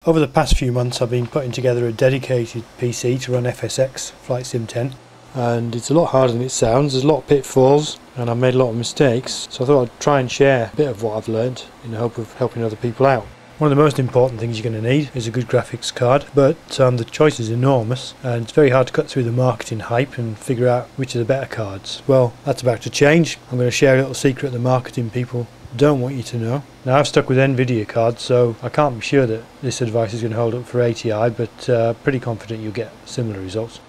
Over the past few months I've been putting together a dedicated PC to run FSX Flight Sim 10, and it's a lot harder than it sounds. There's a lot of pitfalls and I've made a lot of mistakes, so I thought I'd try and share a bit of what I've learned in the hope of helping other people out. One of the most important things you're going to need is a good graphics card, but the choice is enormous and it's very hard to cut through the marketing hype and figure out which are the better cards. Well, that's about to change. I'm going to share a little secret the marketing people don't want you to know. Now, I've stuck with NVIDIA cards, so I can't be sure that this advice is going to hold up for ATI, but pretty confident you'll get similar results.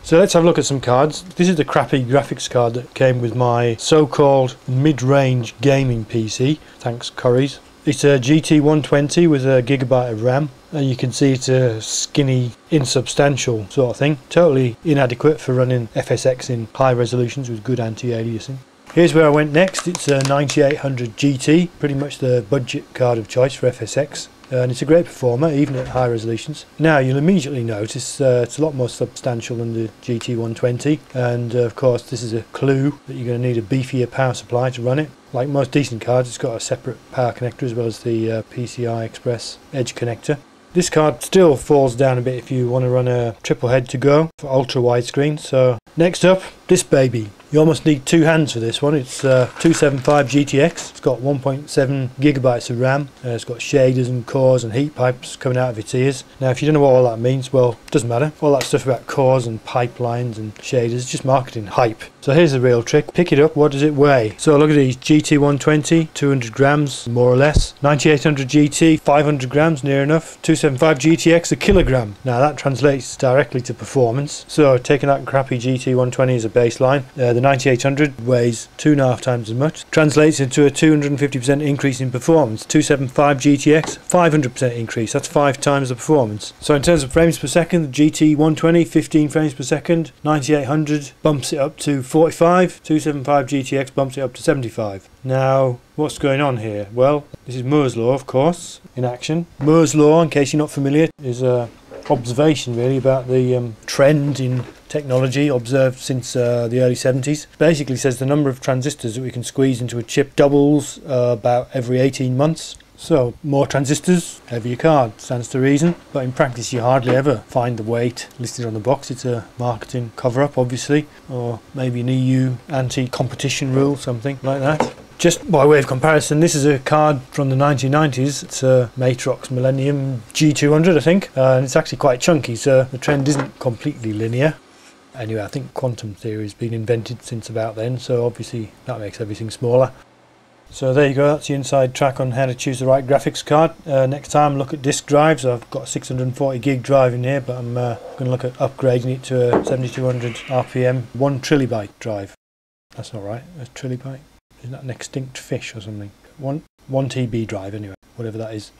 So let's have a look at some cards. This is the crappy graphics card that came with my so-called mid-range gaming PC, thanks Currys. It's a GT120 with a gigabyte of RAM, and you can see it's a skinny, insubstantial sort of thing. Totally inadequate for running FSX in high resolutions with good anti-aliasing. Here's where I went next. It's a 9800 GT, pretty much the budget card of choice for FSX. And it's a great performer, even at high resolutions. Now, you'll immediately notice it's a lot more substantial than the GT120, and of course this is a clue that you're going to need a beefier power supply to run it. Like most decent cards, it's got a separate power connector as well as the PCI Express Edge connector. This card still falls down a bit if you want to run a triple head to go for ultra widescreen. So next up, this baby. You almost need two hands for this one. It's 275 GTX. It's got 1.7 gigabytes of RAM. It's got shaders and cores and heat pipes coming out of its ears. Now, if you don't know what all that means, well, it doesn't matter. All that stuff about cores and pipelines and shaders is just marketing hype. So here's the real trick. Pick it up. What does it weigh? So look at these. GT120, 200 grams, more or less. 9800 GT, 500 grams, near enough. 275 GTX, a kilogram. Now, that translates directly to performance. So taking that crappy GT120 as a baseline, the 9800 weighs 2.5 times as much, translates into a 250% increase in performance. 275 GTX, 500% increase, that's 5 times the performance. So in terms of frames per second, the GT120, 15 frames per second, 9800 bumps it up to 45, 275 GTX bumps it up to 75. Now, what's going on here? Well, this is Moore's law, of course, in action. Moore's law, in case you're not familiar, is a observation really about the trend in technology observed since the early 70s. Basically says the number of transistors that we can squeeze into a chip doubles about every 18 months. So more transistors, heavier card, stands to reason. But in practice you hardly ever find the weight listed on the box. It's a marketing cover-up obviously, or maybe an EU anti-competition rule, something like that. Just by way of comparison, this is a card from the 1990s. It's a Matrox Millennium G200, I think, and it's actually quite chunky, so the trend isn't completely linear. Anyway, I think quantum theory has been invented since about then, so obviously that makes everything smaller. So there you go, that's the inside track on how to choose the right graphics card. Next time look at disk drives. I've got a 640 gig drive in here, but I'm going to look at upgrading it to a 7200 RPM 1 trillibyte drive. That's not right, a trillibyte. Isn't that an extinct fish or something? 1 TB drive anyway, whatever that is.